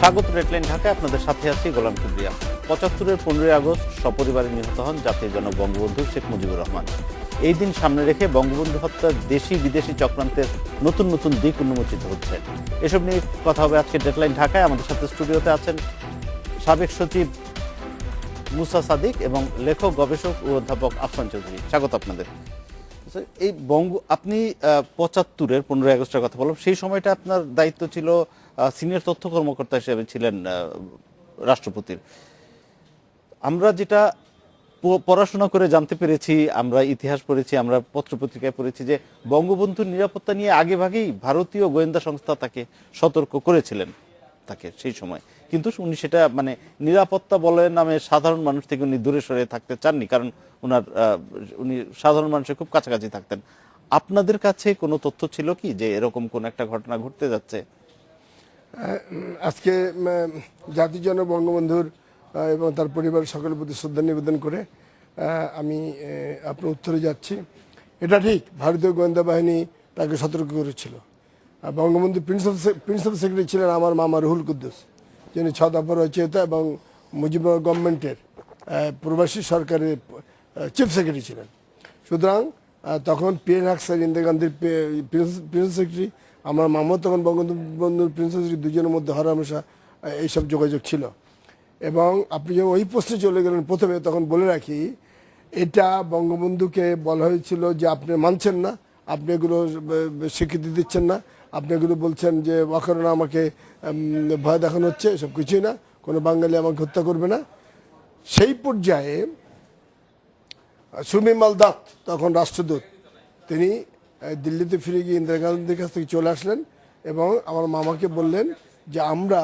স্বাগত রেডলাইন ঢাকায়, আপনাদের সাথে আছি গোলাম কিবরিয়া। ৭৫-এর 15ই আগস্ট সপরিবারে নিহত হন জাতির জনক বঙ্গবন্ধু শেখ মুজিবুর রহমান। এই দিন সামনে রেখে বঙ্গবন্ধু হত্যার দেশি বিদেশি চক্রান্তের নতুন নতুন দিক উন্মোচিত হচ্ছে। এসব নিয়ে কথা হবে আজকে ডেডলাইন ঢাকায়। আমাদের সাথে স্টুডিওতে আছেন সাবেক সচিব মুসা সাদিক এবং লেখক, গবেষক ও অধ্যাপক আফসান চৌধুরী। স্বাগত আপনাদের। এই আপনি ৭৫-এর 15ই আগস্টের কথা বললাম, সেই সময়টা আপনার দায়িত্ব ছিল সিনিয়র তথ্য কর্মকর্তা হিসেবে ছিলেন রাষ্ট্রপতির। আমরা যেটা পড়াশোনা করে জানতে পেরেছি, আমরা ইতিহাস পড়েছি, আমরা পত্রপত্রিকায় পড়েছি যে বঙ্গবন্ধুর নিরাপত্তা নিয়ে আগেভাগেই ভারতীয় গোয়েন্দা সংস্থা তাকে সতর্ক করেছিলেন তাকে সেই সময়, কিন্তু উনি সেটা নিরাপত্তা বলের নামে সাধারণ মানুষ থেকে উনি দূরে সরে থাকতে চাননি, কারণ উনি সাধারণ মানুষের খুব কাছাকাছি থাকতেন। আপনাদের কাছে কোনো তথ্য ছিল কি যে এরকম কোন একটা ঘটনা ঘটতে যাচ্ছে? আজকে জাতির জনক বঙ্গবন্ধুর এবং তার পরিবারের সকলের প্রতি শ্রদ্ধা নিবেদন করে আমি আপনার উত্তরে যাচ্ছি। এটা ঠিক, ভারতীয় গোয়েন্দা বাহিনী তাকে সতর্ক করেছিল। বঙ্গবন্ধু প্রিন্সিপাল সেক্রেটারি ছিলেন আমার মামা রুহুল কুদ্দুস, যিনি 6 দফা রচয়িতা এবং মুজিবুর গভর্নমেন্টের প্রবাসী সরকারের চিফ সেক্রেটারি ছিলেন। সুতরাং তখন পিএন হাকসার, ইন্দিরা গান্ধীর প্রিন্সিপাল সেক্রেটারি, আমার মামাও তখন বঙ্গবন্ধুর প্রিন্সিপাল সেক্রেটারি, দুজনের মধ্যে হরহামেশা এইসব যোগাযোগ ছিল। এবং আপনি যখন ওই প্রশ্নে চলে গেলেন প্রথমে, তখন বলে রাখি, এটা বঙ্গবন্ধুকে বলা হয়েছিল যে আপনি মানছেন না, আপনি এগুলো স্বীকৃতি দিচ্ছেন না, আপনি এগুলো বলছেন যে অকারণে আমাকে ভয় দেখানো হচ্ছে, এসব কিছুই না, কোনো বাঙালি আমাকে হত্যা করবে না। সেই পর্যায়ে সুমিমাল দত্ত, তখন রাষ্ট্রদূত, তিনি দিল্লিতে ফিরে গিয়ে ইন্দিরা গান্ধীর কাছ থেকে চলে আসলেন এবং আমার মামাকে বললেন যে আমরা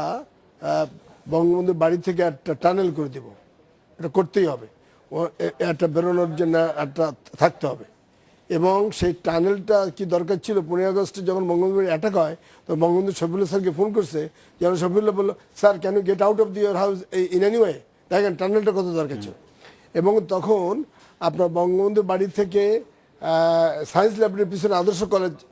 বঙ্গবন্ধুর বাড়ি থেকে একটা টানেল করে দেব, এটা করতেই হবে, ও একটা বেরোনোর জন্য একটা থাকতে হবে। এবং সেই টানেলটা কি দরকার ছিল, 15 আগস্টে যখন বঙ্গবন্ধুর অ্যাটাক হয়, তো বঙ্গবন্ধু শফিউল্লাহ স্যারকে ফোন করছে, যেন শফিউল্লাহ বললো, sir can you get out of your house in any way. দেখেন টানেলটা কত দরকার ছিল। এবং তখন আপনার বঙ্গবন্ধুর বাড়ি থেকে সায়েন্স ল্যাবরের পিছনে আদর্শ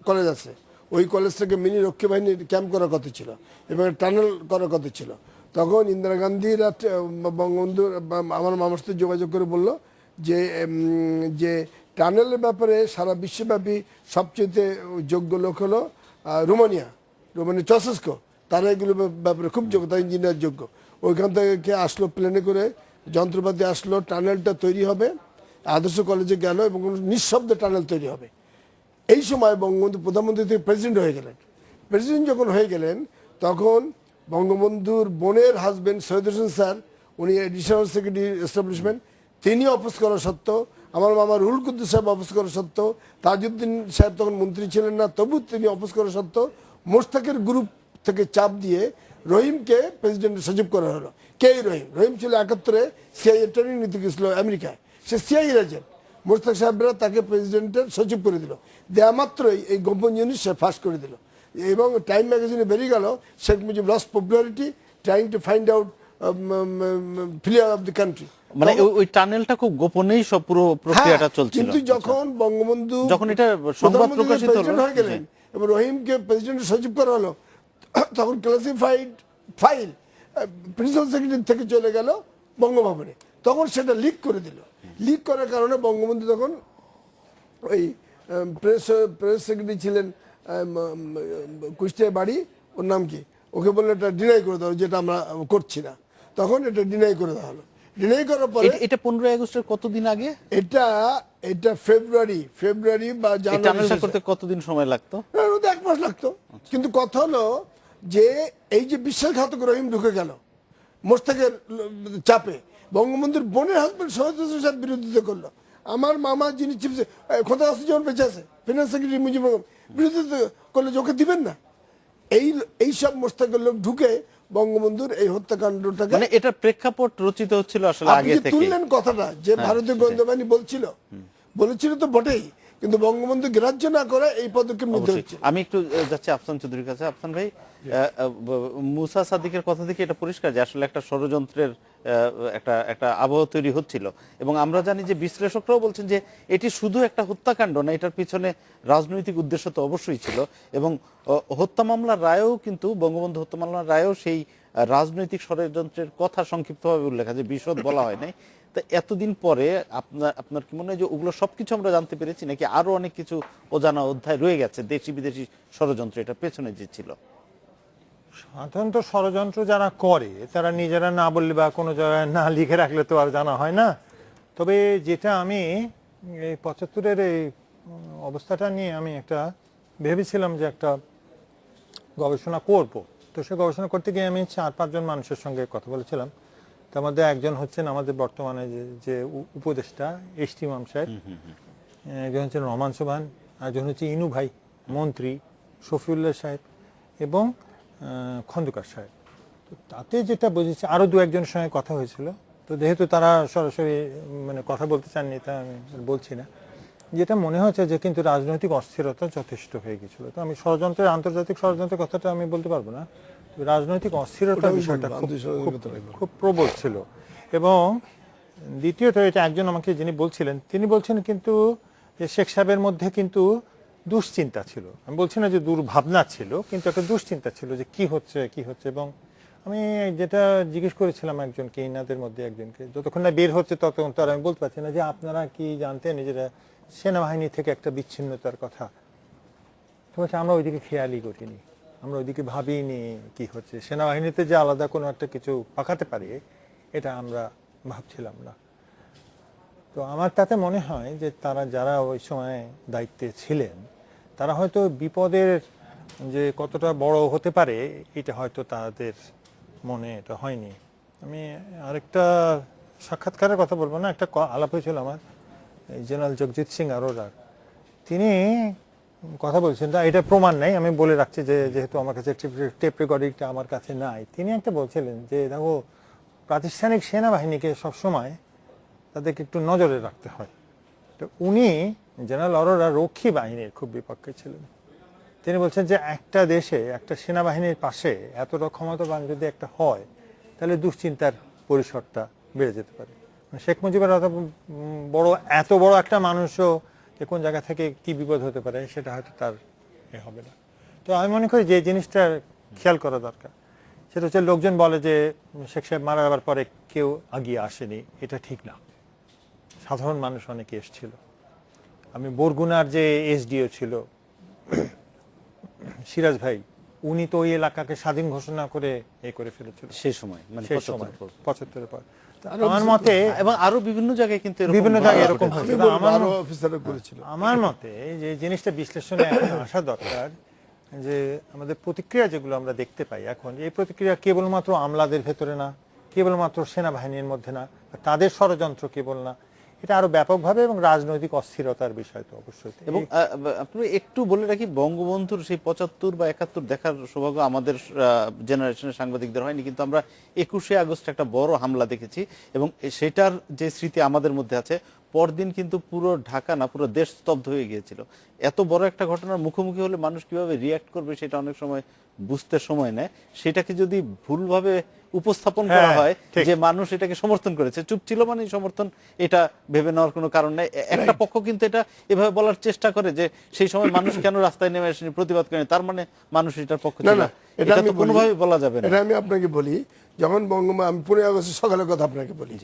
কলেজ আছে, ওই কলেজটাকে মিনি রক্ষী বাহিনীর ক্যাম্প করার কথা ছিল এবং টানেল করার কথা ছিল। তখন ইন্দিরা গান্ধীর বঙ্গবন্ধুর আমার মামার সাথে যোগাযোগ করে বলল যে টানেলের ব্যাপারে সারা বিশ্বব্যাপী সবচেয়ে যোগ্য লোক হলো রোমানিয়া চসেস্কো, তারা এগুলো ব্যাপারে খুব যোগ্য, তারা ইঞ্জিনিয়ার যোগ্য। ওইখান থেকে আসলো, প্লেনে করে যন্ত্রপাতি আসলো, টানেলটা তৈরি হবে, আদর্শ কলেজে গেল এবং নিঃশব্দে টানেল তৈরি হবে। এই সময় বঙ্গবন্ধু প্রধানমন্ত্রী থেকে প্রেসিডেন্ট হয়ে গেলেন। প্রেসিডেন্ট যখন হয়ে গেলেন, তখন বঙ্গবন্ধুর বোনের হাজব্যান্ড সৈয়দ হোসেন স্যার, উনি এডিশনাল সেক্রেটারি এস্টাবলিশমেন্ট, তিনি অপোজ করা সত্ত্বেও, আমার মামা রুহুল কুদ্দুস সাহেব অপোজ করা সত্ত্বেও, তাজউদ্দিন সাহেব তখন মন্ত্রী ছিলেন না, তবু তিনি অপোজ করা সত্ত্বেও মোশতাকের গ্রুপ থেকে চাপ দিয়ে রহিমকে প্রেসিডেন্টের সচিব করা হলো। কে রহিম ছিল 71-এ সিআইএ ট্রেনিং নিতে গেছিল আমেরিকায়, সে সিআইএর এজেন্ট। মোশতাক সাহেবরা তাকে প্রেসিডেন্টের সচিব করে দিল, দেয়া মাত্রই এই গোপন জিনিস সে ফাঁস করে দিল এবং টাইম ম্যাগাজিনে বেরিয়ে গেল, Sheikh Mujib loss popularity trying to find out failure of the country. ওই টানেলটা খুব গোপনেই সব পুরো প্রক্রিয়াটা চলছিল, কিন্তু যখন বঙ্গবন্ধু যখন এটা সংবাদ প্রকাশিত হয়ে গেলেন এবং রহিমকে প্রেসিডেন্টের সচিব করা হলো, তখন ক্লাসিফাইড ফাইল প্রিন্সিপাল সেক্রেটারি থেকে চলে গেল বঙ্গভবনে, তখন সেটা লিক করে দিল। লিক করার কারণে বঙ্গবন্ধু তখন ওই প্রেস সেক্রেটারি ছিলেন কুষ্টিয়ায় বাড়ি, ওর নাম কি, ওকে বললে এটা ডিনাই করে দেওয়া, যেটা আমরা করছি না, তখন এটা ডিনাই করে দেওয়া হলো। ডিনাই করার পরে এটা 15ই আগস্টের কতদিন আগে? এটা ফেব্রুয়ারি বা জানুয়ারি করতে কতদিন সময় লাগতো? 1 মাস লাগতো। কিন্তু কথা হলো যে এই যে বিশ্বাসঘাতক রহিম ঢুকে গেল মোশতাকের চাপে, বঙ্গবন্ধুর বোনের হাজব্যান্ড সৈয়দ হোসেন সাহেব বিরোধিতা করলো, আমার মামা যিনি চিফ খোদা আসি যখন বেঁচে আছে ফিনান্স সেক্রেটারি মুজিবুর বিরোধিতা করলে যে ওকে দিবেন না। এই সব মোশতাকের লোক ঢুকে বঙ্গবন্ধুর এই হত্যাকাণ্ডটাকে, এটা প্রেক্ষাপট রচিত হচ্ছিল আসলে আগে থেকে। তুললেন কথাটা যে ভারতীয় গোয়েন্দা বাহিনী বলেছিল তো বটেই, কিন্তু বঙ্গবন্ধু গ্রাহ্য না করে এই পদক্ষেপ নিতে হচ্ছে। আমি একটু যাচ্ছি আফসান চৌধুরীর কাছে। আফসান ভাই, মুসা সাদিকের কথা থেকে এটা পরিষ্কার যে আসলে একটা ষড়যন্ত্রের একটা আবহ তৈরি হচ্ছিল, এবং আমরা জানি যে বিশ্লেষকরাও বলছেন যে এটি শুধু একটা হত্যাকাণ্ড না, এটার পিছনে রাজনৈতিক উদ্দেশ্য তো অবশ্যই ছিল। এবং হত্যা মামলার রায়ও কিন্তু, বঙ্গবন্ধু হত্যা মামলার রায়ও সেই রাজনৈতিক ষড়যন্ত্রের কথা সংক্ষিপ্তভাবে উল্লেখ আছে, বিশদ বলা হয় নাই। তা এতদিন পরে আপনার কি মনে হয় যে ওগুলো সবকিছু আমরা জানতে পেরেছি, নাকি আরো অনেক কিছু অজানা অধ্যায় রয়ে গেছে, দেশি বিদেশি ষড়যন্ত্র এটা পেছনে যে ছিল? সাধারণত ষড়যন্ত্র যারা করে তারা নিজেরা না বললে বা কোনো জায়গায় না লিখে রাখলে তো আর জানা হয় না। তবে যেটা আমি এই 75-এর এই অবস্থাটা নিয়ে আমি একটা ভেবেছিলাম যে একটা গবেষণা করব। তো সে গবেষণা করতে গিয়ে আমি 4-5 জন মানুষের সঙ্গে কথা বলেছিলাম। তার মধ্যে একজন হচ্ছেন আমাদের বর্তমানে যে উপদেষ্টা এসটি ইমাম সাহেব, একজন হচ্ছেন রহমান সোবহান, একজন হচ্ছে ইনু ভাই মন্ত্রী, শফিউল্লাহ সাহেব এবং খন্দকার সাহেব। তো তাতে যেটা বুঝেছি, আরও 2-1জনের সঙ্গে কথা হয়েছিল। তো যেহেতু তারা সরাসরি মানে কথা বলতে চাননি, তা আমি বলছি না। যেটা মনে হচ্ছে যে কিন্তু রাজনৈতিক অস্থিরতা যথেষ্ট হয়ে গেছিল। তো আমি ষড়যন্ত্রের, আন্তর্জাতিক ষড়যন্ত্রের কথাটা আমি বলতে পারবো না, রাজনৈতিক অস্থিরতার বিষয়টা খুব প্রবল ছিল। এবং দ্বিতীয়ত, এটা একজন আমাকে যিনি বলছিলেন, তিনি বলছেন কিন্তু যে শেখ সাহেবের মধ্যে কিন্তু দুশ্চিন্তা ছিল। আমি বলছি না যে দুর্ভাবনা ছিল, কিন্তু একটা দুশ্চিন্তা ছিল যে কি হচ্ছে। এবং আমি যেটা জিজ্ঞেস করেছিলাম একজনকে, ইনাদের মধ্যে একজনকে, যতক্ষণ না বের হচ্ছে ততক্ষণ তো আর আমি বলতে পারছি না যে আপনারা কি জানতেন নিজেরা সেনাবাহিনী থেকে একটা বিচ্ছিন্নতার কথা? তো আমরা ওইদিকে খেয়ালই করিনি, আমরা ওইদিকে ভাবিনি কি হচ্ছে, সেনাবাহিনীতে যে আলাদা কোনো একটা কিছু পাকাতে পারে এটা আমরা ভাবছিলাম না। তো আমার তাতে মনে হয় যে তারা যারা ওই সময় দায়িত্বে ছিলেন তারা হয়তো বিপদের যে কতটা বড় হতে পারে এটা হয়তো তাদের মনে এটা হয়নি। আমি আরেকটা সাক্ষাৎকারের কথা বলবো না, একটা আলাপ হয়েছিল আমার জেনারেল জগজিৎ সিং আরোরার। তিনি কথা বলছেন, এটা প্রমাণ নাই, আমি বলে রাখছি যে যেহেতু আমার কাছে টেপ রেকর্ডিংটা আমার কাছে নাই। তিনি একটা বলছিলেন যে দেখো, প্রাতিষ্ঠানিক সেনাবাহিনীকে সবসময় তাদেরকে একটু নজরে রাখতে হয়। তো উনি জেনারেল অরোরা রক্ষী বাহিনীর খুব বিপক্ষে ছিলেন। তিনি বলছেন যে একটা দেশে একটা সেনাবাহিনীর পাশে এতটা ক্ষমতাবান যদি একটা হয় তাহলে দুশ্চিন্তার পরিসরটা বেড়ে যেতে পারে। শেখ মুজিবের এত বড় একটা মানুষও যে কোন জায়গা থেকে কি বিপদ হতে পারে সেটা হয়তো তার হবে না। তো আমি মনে করি যে জিনিসটা খেয়াল করা দরকার সেটা হচ্ছে, লোকজন বলে যে শেখ সাহেব মারা যাওয়ার পরে কেউ আগিয়ে আসেনি, এটা ঠিক না। সাধারণ মানুষ অনেকে এসেছিল। আমি বরগুনার যে এসডিও ছিল সিরাজ ভাই, উনি তো ওই এলাকাকে স্বাধীন ঘোষণা করে করে ফেলেছিল সেই সময়, মানে 75-এর পর। আমার মতে এবং আরো বিভিন্ন জায়গায় কিন্তু বিভিন্ন জায়গায় এরকম হয়েছিল। আমার মতে যে জিনিসটা বিশ্লেষণে এখন আসা দরকার যে আমাদের প্রতিক্রিয়া যেগুলো আমরা দেখতে পাই এখন, এই প্রতিক্রিয়া কেবলমাত্র আমলাদের ভেতরে না, কেবলমাত্র সেনাবাহিনীর মধ্যে না, তাদের ষড়যন্ত্র কেবল না, এটা আরো ব্যাপকভাবে এবং রাজনৈতিক অস্থিরতার বিষয় তো অবশ্যই। এবং আপনি একটু বলে রাখি, বঙ্গবন্ধুর সেই 75 বা 71 দেখার সৌভাগ্য আমাদের জেনারেশনের সাংবাদিকদের হয়নি, কিন্তু আমরা 21শে আগস্ট একটা বড় হামলা দেখেছি এবং সেটার যে স্মৃতি আমাদের মধ্যে আছে। পরদিন কিন্তু পুরো ঢাকা না পুরো দেশ স্তব্ধ হয়ে গিয়েছিল। এত বড় একটা ঘটনার মুখোমুখি হলে মানুষ কিভাবে রিয়াক্ট করবে সেটা অনেক সময় বুঝতে সময় নেয়। সেটাকে যদি ভুলভাবে উপস্থাপন করা হয় যে মানুষ এটাকে সমর্থন করেছে, চুপ ছিল মানে সমর্থন, এটা ভেবে নেওয়ার কোনো কারণ নেই। একটা পক্ষ কিন্তু এটা এভাবে বলার চেষ্টা করে যে সেই সময় মানুষ কেন রাস্তায় নেমে আসেনি, প্রতিবাদ করেনি, তার মানে মানুষ এটার পক্ষ ছিল। এটা তো কোনোভাবে বলা যাবে না। এটা আমি আপনাকে বলি, যখন আমি 15 আগস্টের সকালের কথা আপনাকে বলি।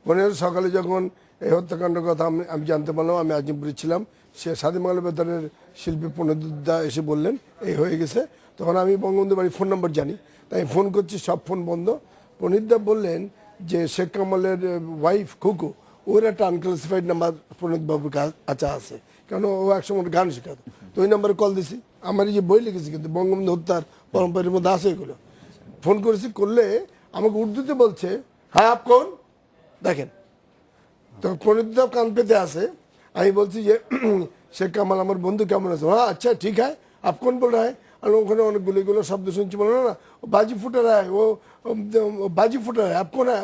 15 সকালে যখন এই হত্যাকাণ্ডের কথা আমি জানতে পারলাম, আমি আজিমপুরে ছিলাম, সে স্বাধীন বাংলা বেতারের শিল্পী প্রণোদা এসে বললেন এই হয়ে গেছে। তখন আমি বঙ্গবন্ধু বাড়ির ফোন নম্বর জানি, তাই ফোন করছি, সব ফোন বন্ধ। প্রণীতদা বললেন যে শেখ কামালের ওয়াইফ খুকু, ওর একটা আনক্লাসিফাইড নাম্বার প্রণীতবাবুর কাছে আছে, কারণ ও একসময় গান শেখাতো। তো ওই নাম্বারে কল দিছি, আমার এই যে বই লিখেছি কিন্তু বঙ্গবন্ধু হত্যার পরম্পরার মধ্যে আছে এগুলো। ফোন করেছি, করলে আমাকে উর্দুতে বলছে হ্যাঁ আপ কোন, দেখেন। তো প্রণীতদা কান পেতে আসে, আমি বলছি যে শেখ কামাল আমার বন্ধু কেমন আছে? হ্যাঁ আচ্ছা ঠিক है, आप कौन बोल रहा है? আর ওখানে অনেক গুলো শব্দ শুনছি, বলো না ও বাজি ফুটা রা ও বাজি ফুটা রা, आप कौन है,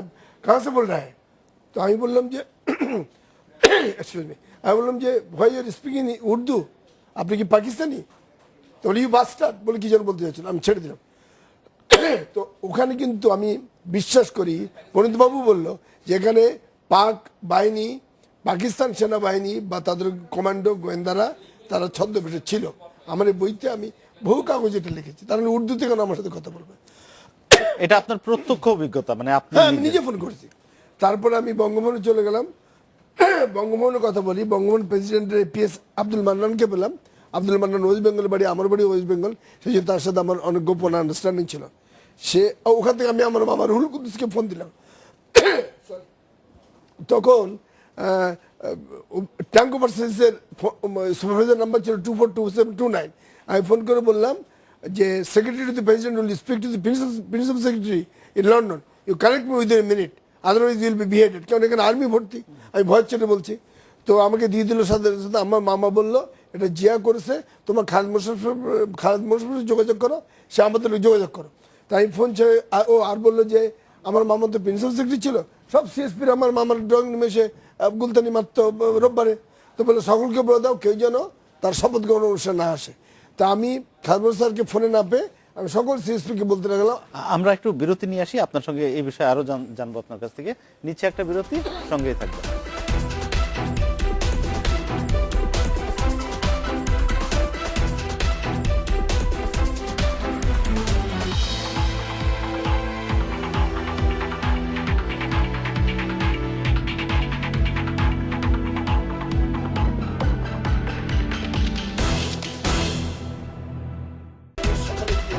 कहाँ से बोल रहा है? তো আমি বললাম যে এক্সকিউজ মি, আমি বললাম যে ভাই ইউর স্পিকিং উর্দু, আপনি কি পাকিস্তানি? তো বলি ইউ বাস্টার্ড বলে কি যেন বলতে চাইছিল, আমি ছেড়ে দিলাম। তো ওখানে কিন্তু আমি বিশ্বাস করি প্রণীতবাবু বলল যেখানে পাক বাহিনী, পাকিস্তান সেনাবাহিনী বা তাদের কমান্ডো গোয়েন্দারা তারা ছদ্মবেশে ছিল। আমার এই বইতে আমি বহু কাগজ এটা লিখেছি, তার মানে উর্দুতে কেন আমার সাথে কথা বলবে? এটা আপনার প্রত্যক্ষ অভিজ্ঞতা, মানে আপনি হ্যাঁ আমি নিজে ফোন করেছি। তারপরে আমি বঙ্গভবনে চলে গেলাম। বঙ্গভবনের কথা বলি, বঙ্গভবন প্রেসিডেন্টের এপিএস আব্দুল মান্নানকে পেলাম। আব্দুল মান্নান ওয়েস্ট বেঙ্গল বাড়ি, আমার বাড়ি ওয়েস্ট বেঙ্গল, সেই জন্য তার সাথে আমার অনেক গোপন আন্ডারস্ট্যান্ডিং ছিল। সে ওখান থেকে আমি আমার মামা রুহুল কুদ্দুসকে ফোন দিলাম। তখন ট্যাঙ্কো পার্সেন্সের সুপারভাইজার নাম্বার ছিল 242729। আমি ফোন করে বললাম যে secretary to the president will speak to the principal secretary in London, you connect me within a minute, otherwise will be beheaded. কারণ এখানে আর্মি ভর্তি। আমি ভয়ের ছেড়ে বলছি। তো আমাকে দিয়ে দিল সাথে সাথে। আমার মামা বললো এটা জিয়া করেছে, তোমার খালেদ মোশাররফের যোগাযোগ করো, সে আমাদের যোগাযোগ করো। তাই আমি ফোন ছেড়ে ও আর বললো যে আমার মামা তো প্রিন্সিপাল সেক্রেটারি ছিল, সব সিএসপির আমার মামার ড্রয়িং রুমে এসে গুলতানি মারত রোববারে। তো বলে সকলকে বলে দাও কেউ যেন তার শপথ গ্রহণ অনুষ্ঠানে না আসে। তা আমি খালেদ স্যারকে ফোনে না পেয়ে আমি সকল সিএসপিকে বলতে লাগলাম। আমরা একটু বিরতি নিয়ে আসি, আপনার সঙ্গে এই বিষয়ে আরো জানবো আপনার কাছ থেকে। নিচে একটা বিরতি, সঙ্গেই থাকবে।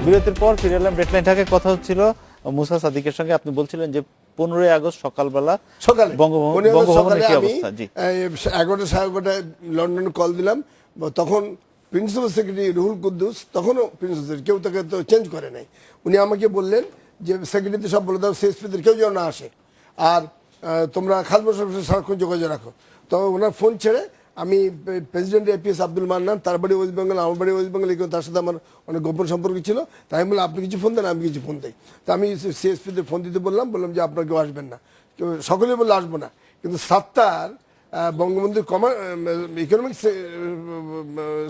বিরতির পর ফিরে এলাম। ডেডলাইন ঢাকায় কথা হচ্ছিল মুসা সাদিকের সঙ্গে। আপনি বলছিলেন যে 15ই আগস্ট সকালে বঙ্গভবনের কি অবস্থা? জি, 11টা 11:30 লন্ডনে কল দিলাম। তখন প্রিন্সিপাল সেক্রেটারি রুহুল কুদ্দুস, তখনও প্রিন্সিপাল সেক্রেটারি, কেউ তাকে তো চেঞ্জ করে নাই। উনি আমাকে বললেন যে সেক্রেটারিতে সব বলে দাও সিএসপিদের কেউ যেন না আসে, আর তোমরা খালেদ মোশাররফের সারাক্ষণ যোগাযোগ রাখো। তো ওনার ফোন ছেড়ে আমি প্রেসিডেন্ট এপিএস আব্দুল মান্নান, তার বাড়ি ওয়েস্ট বেঙ্গল, আমার বাড়ি ওয়েস্ট বেঙ্গল, তার সাথে আমার অনেক গোপন সম্পর্ক ছিল। তাই আমি বললাম আপনি কিছু ফোন দেন, আমি কিছু ফোন দিই। তা আমি সিএসপিদের ফোন দিতে বললাম যে আপনারা কেউ আসবেন না। সকলে বললে আসবো না, কিন্তু 7টার বঙ্গবন্ধুর ইকোনমিক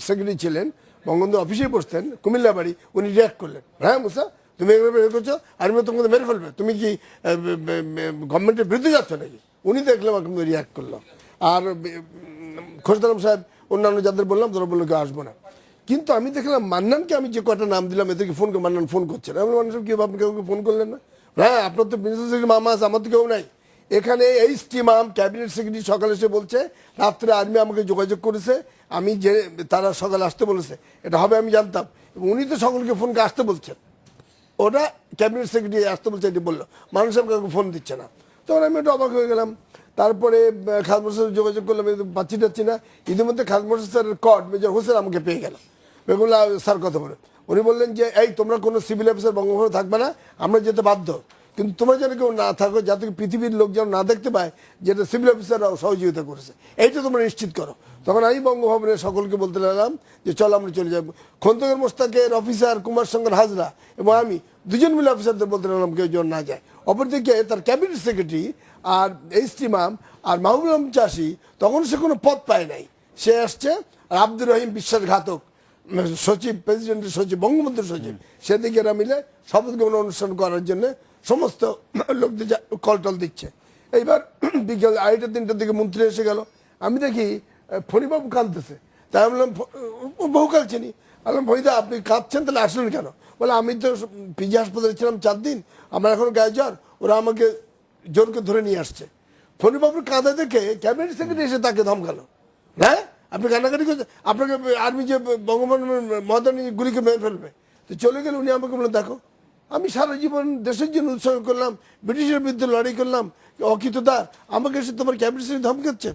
সেক্রেটারি ছিলেন, বঙ্গবন্ধু অফিসেই বসতেন, কুমিল্লা বাড়ি, উনি রিয়াক্ট করলেন। হ্যাঁ মুসা, তুমি এভাবে এ করছো, আর্মি তোমাকে মেরে ফেলবে, তুমি কি গভর্নমেন্টের বিরুদ্ধে যাচ্ছ নাকি? উনি দেখলাম আমাকে রিয়াক্ট করলো। আর খোরশদ সাহেব, অন্যান্য যাদের বললাম তারা বললো কেউ আসবো না। কিন্তু আমি দেখলাম মান্নানকে আমি যে কয়টা নাম দিলাম এদেরকে ফোন করে মান্নান ফোন করছে না। আমি বললাম কি আপনি কাউকে ফোন করলেন না? হ্যাঁ আপনার তো প্রিন্সিপাল সেক্রেটারি মামা আছে, আমার তো কেউ নাই এখানে। এইচটি মাম ক্যাবিনেট সেক্রেটারি সকালে এসে বলছে রাত্রে আর্মি আমাকে যোগাযোগ করেছে, আমি যে তারা সকালে আসতে বলেছে, এটা হবে আমি জানতাম। উনি তো সকলকে ফোন করে আসতে বলছেন, ওটা ক্যাবিনেট সেক্রেটারি আসতে বলছে, এটি বললো মানুষ কাউকে ফোন দিচ্ছে না। তখন আমি একটু অবাক হয়ে গেলাম। তারপরে খালেদ মোশাররফের যোগাযোগ করলাম, পাচ্ছি না। ইতিমধ্যে খালেদ মোশাররফ স্যারের কর্ড মেজর হোসেন আমাকে পেয়ে গেল। বললাম স্যার কথা বলে, উনি বললেন যে এই তোমরা কোনো সিভিল অফিসার বঙ্গভবনে থাকবে না, আমরা যেতে বাধ্য, কিন্তু তোমরা যেন কেউ না থাকো যাতে পৃথিবীর লোক যেন না দেখতে পায় যেটা সিভিল অফিসাররাও সহযোগিতা করেছে, এইটা তোমরা নিশ্চিত করো। তখন আমি বঙ্গভবনে সকলকে বলতে লাগলাম যে চলো আমরা চলে যাবো। খন্দকার মোশতাকের অফিসার কুমার সঙ্গের হাজরা এবং আমি দুজন মিলে অফিসারদের বলতে লাগলাম কেউ যেন না যায়। অপরদিকে তার ক্যাবিনেট সেক্রেটারি আর এইচটি মাম আর মাহবুব আলম চাষি, তখন সে কোনো পদ পায় নাই, সে আসছে। আর আব্দুর রহিম বিশ্বাসঘাতক সচিব, প্রেসিডেন্টের সচিব, বঙ্গবন্ধুর সচিব, সেদিকে এরা মিলে শপথ গ্রহণ অনুষ্ঠান করার জন্য সমস্ত লোকদের কল টল দিচ্ছে। এইবার বিকেল 2:30 3টার দিকে মন্ত্রী এসে গেল। আমি দেখি ফণিবাবু কাঁদতেছে। তাই আমি বললাম বহুকাল চিনি, বললাম ভৈদা আপনি কাঁদছেন তাহলে আসলেন কেন? বলে আমি তো পিজি হাসপাতালে ছিলাম 4 দিন, আমার এখন গায়ে জ্বর, ওরা আমাকে জোর করে ধরে নিয়ে আসছে। ফণিবাবুর কাঁদা দেখে ক্যাবিনেট সেক্রেটারি এসে তাকে ধমকালো, হ্যাঁ আপনি কান্নাকাটি করছেন, আপনাকে আর্মি যে বঙ্গবন্ধু মহাদানি গুলিকে মেরে ফেলবে। তো চলে গেলে উনি আমাকে বললেন দেখো আমি সারা জীবন দেশের জন্য উৎসর্গ করলাম, ব্রিটিশের বিরুদ্ধে লড়াই করলাম, অকৃতদার, আমাকে এসে তোমার ক্যাবিনেট সেক্রেটারি ধমকাচ্ছে।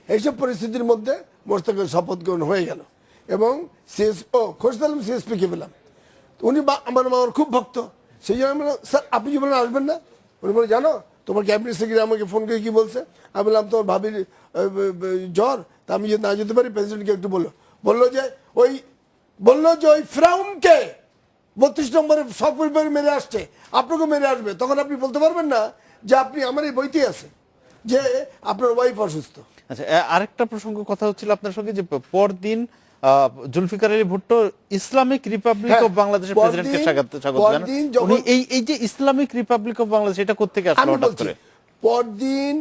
এইসব পরিস্থিতির মধ্যে মোশতাকের শপথ গ্রহণ হয়ে গেল এবং খোরশদ আলম সিএসপিকে পেলাম। উনি আমার মামার খুব ভক্ত, সেই জন্য আমি বললাম স্যার আপনি কি বলেন আসবেন না? উনি বলে জানো তোমার ক্যাবিনেট সেক্রেটারি আমাকে ফোন করে কি বলছে? আমি বললাম তোমার ভাবির জ্বর, তা আমি যদি না যেতে পারি প্রেসিডেন্টকে একটু বললো যে ওই ফ্রাউনকে 32 নম্বরে সব পরিবার মেরে আসছে, আপনাকেও মেরে আসবে। তখন আপনি বলতে পারবেন না যে আপনি আমার এই বইতে আছে যে আপনার ওয়াইফ অসুস্থ। আচ্ছা, আরেকটা প্রসঙ্গ কথা হচ্ছিল আপনার সঙ্গে যে পরদিন Zulfikar Ali Bhutto Islamic Republic of বাংলাদেশের প্রেসিডেন্টকে স্বাগত জানান। উনি এই যে ইসলামিক রিপাবলিক অফ বাংলাদেশ এটা কোত্থেকে আসলো হঠাৎ করে? পরদিন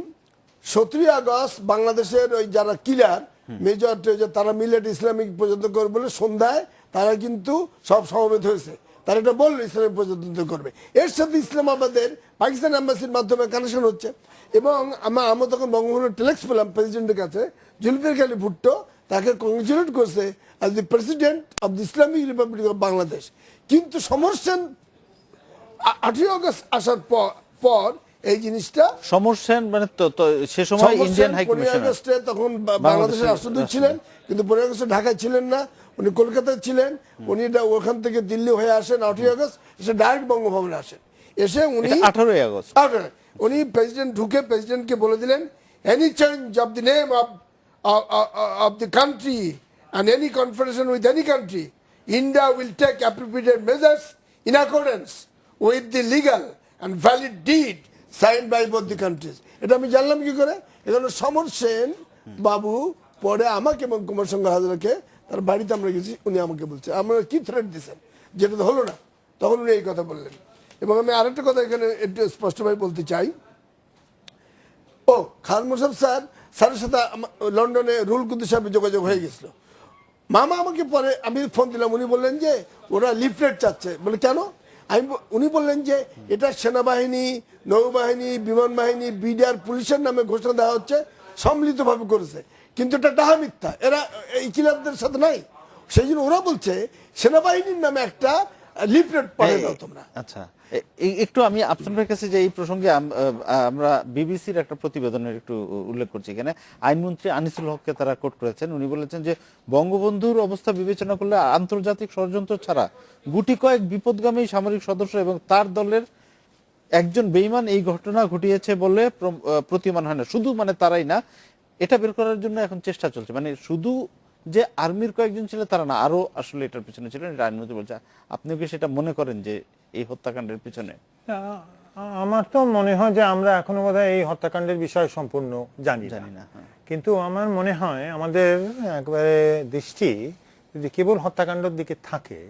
17 আগস্ট বাংলাদেশের ওই যারা কিলার মেজর তারা মিলেট ইসলামিক পর্যন্ত করে বলে সন্ধ্যায় তারা কিন্তু সব সমবেত হয়েছে। তারা এটা বললো ইসলামের প্রজাতন্ত্র করবে। এর সাথে ইসলামাবাদের পাকিস্তান এম্বাসির মাধ্যমে কানেকশন হচ্ছে, এবং আমরা তখন বঙ্গবন্ধুর টেলেক্স পেলাম প্রেসিডেন্টের কাছে। জুলফিকার আলী ভুট্টো তাকে কংগ্রেচুলেট করছে as the president of the Islamic Republic of Bangladesh. কিন্তু সমর সেন 8ই আগস্ট আসার পর এই জিনিসটা সমর সেন মানে তো সে সময় ইন্ডিয়ান হাই 15 আগস্টে তখন বাংলাদেশের রাষ্ট্রদূত ছিলেন, কিন্তু 15 আগস্টে ঢাকায় ছিলেন না, উনি কলকাতায় ছিলেন। উনি ওখান থেকে দিল্লি হয়ে আসেন 8ই আগস্ট, এসে ডাইরেক্ট বঙ্গভবনে আসেন। এসে উনি 18ই আগস্ট উনি প্রেসিডেন্ট ঢুকে প্রেসিডেন্টকে বলে দিলেন, any change of the name of the country and any confederation with any country, India will take appropriate measures in accordance with the legal and valid deed signed by both the countries. এটা আমি জানলাম কি করে? এখানে সমর সেন বাবু পরে আমাকে এবং কুমার শঙ্কর হাজরাকে তার বাড়িতে আমরা গেছি, উনি আমাকে বলছে আমরা কি থ্রেট দিয়েছেন, যেটা তো হলো না, তখন উনি এই কথা বললেন। এবং আমি আরেকটা কথা এখানে একটু স্পষ্টভাবে বলতে চাই, খান মোশাররফ স্যারের সাথে লন্ডনে রুহুল কুদ্দুস সাহেবের যোগাযোগ হয়ে গেছিল। মামা আমাকে পরে আমি ফোন দিলাম, উনি বললেন যে ওরা লিফলেট চাচ্ছে। বলে কেন? উনি বললেন যে এটা সেনাবাহিনী, নৌবাহিনী, বিমান বাহিনী, বিডিআর, পুলিশের নামে ঘোষণা দেওয়া হচ্ছে, সম্মিলিতভাবে করেছে, কিন্তু এটা ডাহা মিথ্যা, এরা ইকিলাবদের সাথে নাই। সেই জন্য ওরা বলছে সেনাবাহিনীর নামে একটা লিফলেট পাঠিয়ে দাও তোমরা। আচ্ছা, একটু আমি আপনাদের কাছে যে এই প্রসঙ্গে আমরা বিবিসির একটা প্রতিবেদনের একটু উল্লেখ করছি। এখানে আইনমন্ত্রী আনিসুল হককে তারা কোট করেছেন। উনি বলেছেন যে বঙ্গবন্ধুর অবস্থা বিবেচনা করলে আন্তর্জাতিক ষড়যন্ত্র ছাড়া গুটি কয়েক বিপদগামী সামরিক সদস্য এবং তার দলের একজন বেঈমান এই ঘটনা ঘটিয়েছে বলে প্রতীয়মান হয় না। শুধু মানে তারাই না, এটা বের করার জন্য এখন চেষ্টা চলছে। মানে শুধু যে আর্মির কয়েকজন ছিল তারা না, আরো আসলে এটার পিছনে ছিলেন, এটা আইনমন্ত্রী বলছে। আপনিও কি সেটা মনে করেন যে এই হত্যাকাণ্ডের পিছনে? আমার তো মনে হয় যে আমরা এখনো বোধহয় এই হত্যাকাণ্ডের বিষয় সম্পূর্ণ জানি না। কিন্তু আমার মনে হয় আমাদের একবারে দৃষ্টি যদি কেবল হত্যাকাণ্ডের দিকে থাকে,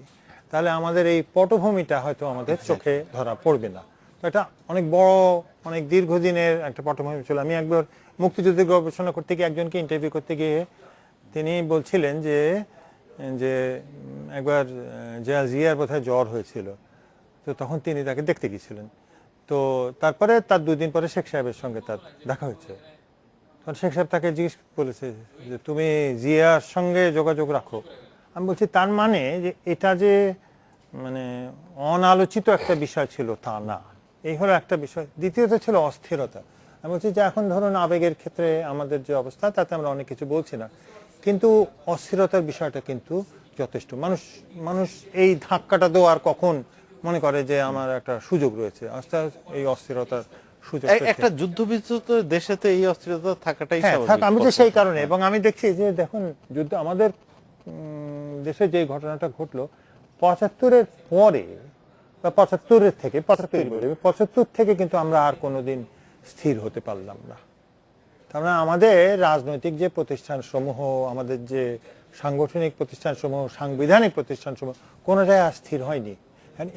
তাহলে আমাদের এই পটভূমিটা হয়তো আমাদের চোখে ধরা পড়বে না। তো এটা অনেক বড়, অনেক দীর্ঘদিনের একটা পটভূমি ছিল। আমি একবার মুক্তিযুদ্ধের গবেষণা করতে গিয়ে একজনকে ইন্টারভিউ করতে গিয়ে তিনি বলছিলেন যে একবার জিয়ার বোধহয় জ্বর হয়েছিল, তো তখন তিনি তাকে দেখতে গিয়েছিলেন। তো তারপরে তার 2 দিন পরে শেখ সাহেবের সঙ্গে তার দেখা হয়েছে। তখন শেখ সাহেব তাকে জিজ্ঞেস করেছে যে তুমি জিয়ার সঙ্গে যোগাযোগ রাখো। আমি বলছি তার মানে যে এটা যে মানে অনালোচিত একটা বিষয় ছিল তা না, এই হলো একটা বিষয়। দ্বিতীয়ত ছিল অস্থিরতা। আমি বলছি যে এখন ধরুন আবেগের ক্ষেত্রে আমাদের যে অবস্থা, তাতে আমরা অনেক কিছু বলছি না, কিন্তু অস্থিরতার বিষয়টা কিন্তু যথেষ্ট। মানুষ এই ধাক্কাটা দেওয়ার কখন মনে করে যে আমার একটা সুযোগ রয়েছে, আস্তে আস্তে এই অস্থিরতার সুযোগ। একটা যুদ্ধবিধ্বস্ত দেশে তো এই অস্থিরতা থাকাটাই স্বাভাবিক। আমি তো সেই কারণে, এবং আমি দেখছি যে দেখুন যুদ্ধ আমাদের দেশে যে ঘটনাটা ঘটলো 75-এর পরে বা 75-এর থেকে 75 থেকে কিন্তু আমরা আর কোনোদিন স্থির হতে পারলাম না। তার মানে আমাদের রাজনৈতিক যে প্রতিষ্ঠান সমূহ, আমাদের যে সাংগঠনিক প্রতিষ্ঠান সমূহ, সাংবিধানিক প্রতিষ্ঠান সমূহ, কোনো জায়গায় স্থির হয়নি।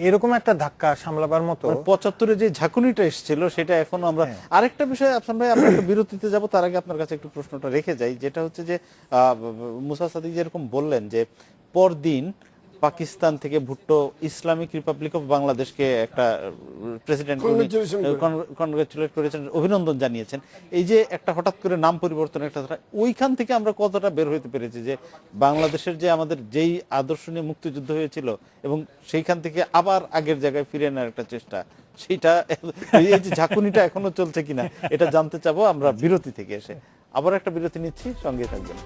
এরকম একটা ধাক্কা সামলাবার মতো 75-এ যে ঝাঁকুনিটা এসেছিল সেটা এখন আমরা। আরেকটা বিষয় আমরা একটা বিরতিতে যাব, তার আগে আপনার কাছে একটু প্রশ্নটা রেখে যাই, যেটা হচ্ছে যে মুসা সাদিক যেরকম বললেন যে পরদিন পাকিস্তান থেকে ভুট্টো ইসলামিক রিপাবলিক অফ বাংলাদেশকে একটা প্রেসিডেন্ট কনগ্রেচুলেট করেছেন, অভিনন্দন জানিয়েছেন। এই যে একটা হঠাৎ করে নাম পরিবর্তনের একটা, ওইখান থেকে আমরা কতটা বের হইতে পেরেছি যে বাংলাদেশের যে আমাদের যেই আদর্শ নিয়ে মুক্তিযুদ্ধ হয়েছিল এবং সেইখান থেকে আবার আগের জায়গায় ফিরে নেওয়ার একটা চেষ্টা, সেইটা এই যে ঝাঁকুনিটা এখনো চলছে কিনা এটা জানতে চাবো আমরা বিরতি থেকে এসে। আবার একটা বিরতি নিচ্ছি, সঙ্গে থাকবেন।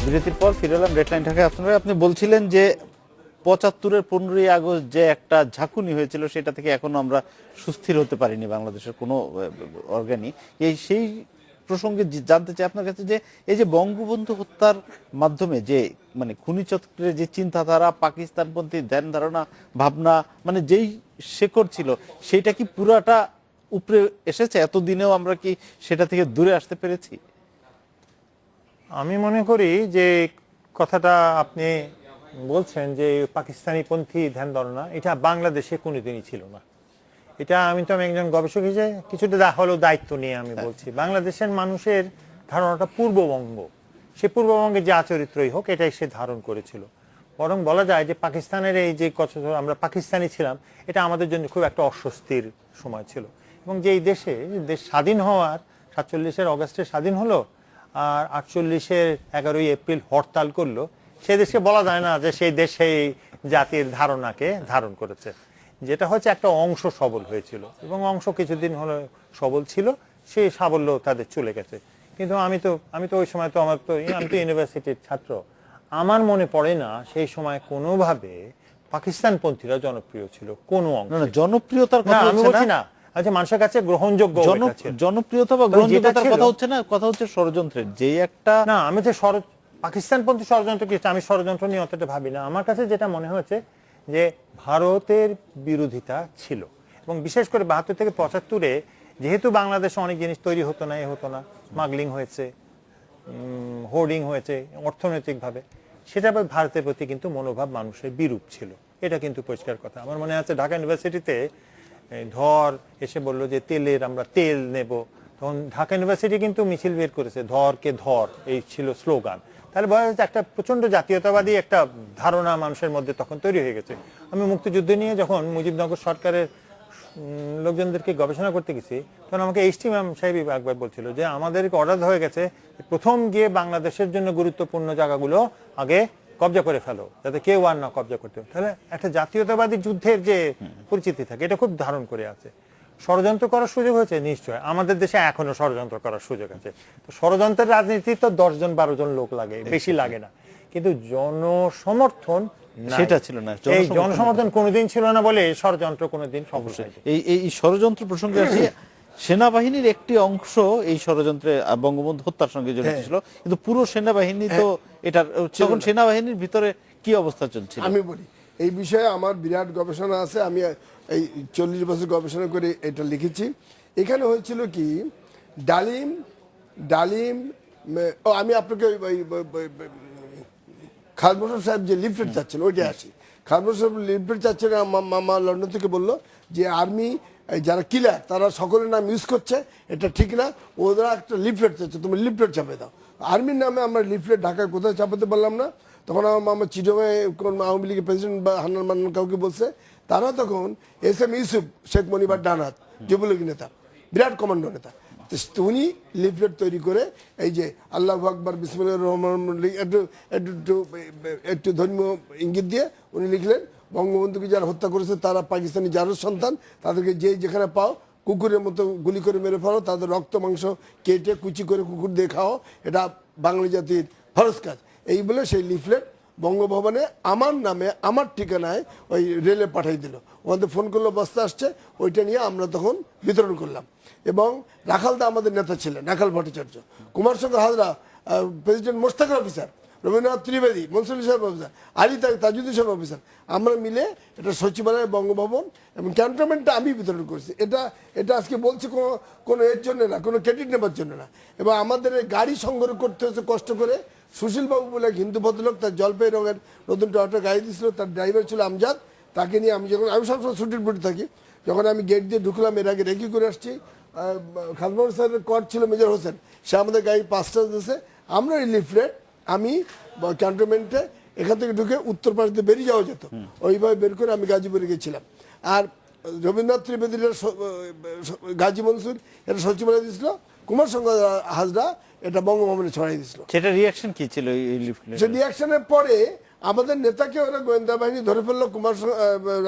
বিরতির পর ফিরে এলাম রেড লাইন ঢাকায়। আপনি বলছিলেন যে 75-এর 15ই আগস্ট যে একটা ঝাঁকুনি হয়েছিল সেটা থেকে এখনো আমরা সুস্থির হতে পারিনি বাংলাদেশের কোনো অর্গানই। সেই প্রসঙ্গে জানতে চাই আপনার কাছে যে এই যে বঙ্গবন্ধু হত্যার মাধ্যমে যে মানে খুনি চক্রের যে চিন্তাধারা, পাকিস্তানপন্থী ধ্যান ধারণা ভাবনা, মানে যেই শেকড় ছিল সেটা কি পুরাটা উপরে এসেছে? এতদিনেও আমরা কি সেটা থেকে দূরে আসতে পেরেছি? আমি মনে করি যে কথাটা আপনি বলছেন যে পাকিস্তানি পন্থী ধ্যান ধারণা, এটা বাংলাদেশে কোনোদিনই ছিল না। এটা আমি একজন গবেষক হিসেবে কিছুটা হলেও দায়িত্ব নিয়ে আমি বলছি, বাংলাদেশের মানুষের ধারণাটা পূর্ববঙ্গ, সে পূর্ববঙ্গে যে আচরিত্রই হোক এটাই সে ধারণ করেছিল। বরং বলা যায় যে পাকিস্তানের এই যে কত আমরা পাকিস্তানি ছিলাম, এটা আমাদের জন্য খুব একটা অস্বস্তির সময় ছিল। এবং যে এই দেশ স্বাধীন হওয়ার 47-এর অগাস্টে স্বাধীন হলো আর 48-এর 11ই এপ্রিল হরতাল করলো, সে দেশকে বলা যায় না যে সেই দেশ সেই জাতির ধারণাকে ধারণ করেছে। যেটা হচ্ছে একটা অংশ সবল হয়েছিল এবং অংশ কিছুদিন হলো সবল ছিল, সেই সাবল্য তাদের চলে গেছে। কিন্তু আমি তো ওই সময় তো আমি তো ইউনিভার্সিটির ছাত্র, আমার মনে পড়ে না সেই সময় কোনোভাবে পাকিস্তানপন্থীরা জনপ্রিয় ছিল কোনো অংশ। না, জনপ্রিয়তার না কথা আমি হচ্ছে বলছি না, না, আচ্ছা মানুষের কাছে গ্রহণযোগ্য জনপ্রিয়তা বা গ্রহণযোগ্যতার কথা হচ্ছে না, কথা হচ্ছে ষড়যন্ত্রের যে একটা। না আমি যে পাকিস্তানপন্থী ষড়যন্ত্র কি, আমি ষড়যন্ত্র নিয়ে অতটা ভাবি না। আমার কাছে যেটা মনে হয়েছে যে ভারতের বিরোধিতা ছিল, এবং বিশেষ করে 72 থেকে 75-এ যেহেতু বাংলাদেশে অনেক জিনিস তৈরি হতো না, স্মাগলিং হয়েছে, হোর্ডিং হয়েছে অর্থনৈতিকভাবে, সেটা ভারতের প্রতি কিন্তু মনোভাব মানুষের বিরূপ ছিল, এটা কিন্তু পরিষ্কার কথা। আমার মনে আছে ঢাকা ইউনিভার্সিটিতে ধর এসে বললো যে আমরা তেল নেব, তখন ঢাকা ইউনিভার্সিটি কিন্তু মিছিল বের করেছে, ধরকে ধর, এই ছিল স্লোগান। তাহলে বলা যাচ্ছে একটা প্রচন্ড জাতীয়তাবাদী একটা ধারণা মানুষের মধ্যে তখন তৈরি হয়ে গেছে। আমি মুক্তিযুদ্ধ নিয়ে যখন মুজিবনগর সরকারের লোকজনদেরকে গবেষণা করতে গেছি, তখন আমাকে এইচটি ম্যাম সাহেব একবার বলছিল যে আমাদেরকে অর্ডার হয়ে গেছে প্রথম গিয়ে বাংলাদেশের জন্য গুরুত্বপূর্ণ জায়গাগুলো আগে কবজা করে ফেলো, যাতে কেউ আর না কবজা করতে। তাহলে একটা জাতীয়তাবাদী যুদ্ধের যে পরিচিতি থাকে, এটা খুব ধারণ করে আছে। ষড়যন্ত্র করার সুযোগ হয়েছে নিশ্চয়, আমাদের দেশে এখনো ষড়যন্ত্র করার সুযোগ আছে। তো ষড়যন্ত্রের রাজনীতি তো 10 জন 12 জন লোক লাগে, বেশি লাগে না, কিন্তু জনসমর্থন সেটা ছিল না। এই জনসমর্থন কোনোদিন ছিল না বলে ষড়যন্ত্র কোনোদিন সফল হয়নি। এই ষড়যন্ত্র প্রসঙ্গে আসি, সেনাবাহিনীর একটি অংশ এই ষড়যন্ত্রে বঙ্গবন্ধু হত্যার সঙ্গে জড়িত ছিল, কিন্তু পুরো সেনাবাহিনী তো এটার তখন সেনাবাহিনীর ভিতরে কি অবস্থা চলছিল আমি বলি এই বিষয়ে আমার বিরাট গবেষণা আছে, আমি এই 40 বছর গবেষণা করে এটা লিখেছি। এখানে হয়েছিল কি, ডালিম আমি আপনাকে খালমোহন সাহেব যে লিফলেট চাচ্ছেন ওইটা আসি। খালমোহন সাহেব লিফলেট চাচ্ছেন, মামা লন্ডন থেকে বললো যে আর্মি যারা কিলার তারা সকলের নাম ইউজ করছে, এটা ঠিক না, ওরা একটা লিফলেট চাচ্ছে, তুমি লিফলেট চাপে দাও। আর্মির নামে আমরা লিফলেট ঢাকায় কোথায় চাপাতে পারলাম না। তখন আমার মামা চিটগাঁয়ে কোন আওয়ামী লীগের প্রেসিডেন্ট বা হান্নান মান্নান কাউকে বলছে, তারা তখন SM ইউসুফ, শেখ মনিবার ডানহাত যুবলীগ নেতা, বিরাট কমান্ডো নেতা, উনি লিফলেট তৈরি করে এই যে আল্লাহু আকবার বিসমিল্লাহির রহমানির একটু ধর্মীয় ইঙ্গিত দিয়ে উনি লিখলেন, বঙ্গবন্ধুকে যারা হত্যা করেছে তারা পাকিস্তানি জারজ সন্তান, তাদেরকে যেখানে পাও কুকুরের মতো গুলি করে মেরে ফেলো, তাদের রক্ত মাংস কেটে কুচি করে কুকুর দিয়ে খাও, এটা বাঙালি জাতির ফরজ কাজ। এই বলে সেই লিফলেট বঙ্গভবনে আমার নামে আমার ঠিকানায় ওই রেলে পাঠাই দিল। ওখানে ফোন করলো, বস্তা আসছে, ওইটা নিয়ে আমরা তখন বিতরণ করলাম। এবং রাখালদা আমাদের নেতা ছিলেন, রাখাল ভট্টাচার্য, কুমার শঙ্কর হাজরা প্রেসিডেন্ট মোস্তাকের অফিসার, রবীন্দ্রনাথ ত্রিবেদী মনসুর সাহেব অফিসার, আলী তাজুদ্দিন সাহেব অফিসার, আমরা মিলে এটা সচিবালয় বঙ্গভবন এবং ক্যান্টনমেন্টটা আমি বিতরণ করছি। এটা আজকে বলছি কোনো এর জন্য না, কোনো ক্রেডিট নেবার জন্য না। এবং আমাদের গাড়ি সংগ্রহ করতে হচ্ছে কষ্ট করে। সুশীলবাবু বলে এক হিন্দু ভদ্রলোক, তার জলপাই রঙের নতুন টয়টা গাড়ি দিয়েছিল, তার ড্রাইভার ছিল আমজাদ, তাকে নিয়ে আমি সবসময় ছুটির বুটি থাকি, যখন আমি গেট দিয়ে ঢুকলাম, এর আগে রেকি করে আসছি, খালমোহন স্যারের কর ছিল মেজর হোসেন, সে আমাদের গাড়ি 5টা দিয়েছে। আমরা এই লিফলেট আমি ক্যান্টনমেন্টে এখান থেকে ঢুকে উত্তর পাশ দিয়ে বেরিয়ে যাওয়া যেত, ওইভাবে বের করে আমি গাজীপুরে গেছিলাম। আর রবীন্দ্রনাথ ত্রিবেদীর গাজী মনসুর এটা সচিবালয় দিয়েছিল, কুমার শঙ্কর হাজরা এটা বঙ্গভবনে ছড়াই দিয়েছিল। সেটা রিয়াকশন কি ছিল এই লিফলেট? সে রিয়াকশনের পরে আমাদের নেতাকে ওরা গোয়েন্দা বাহিনী ধরে ফেললো,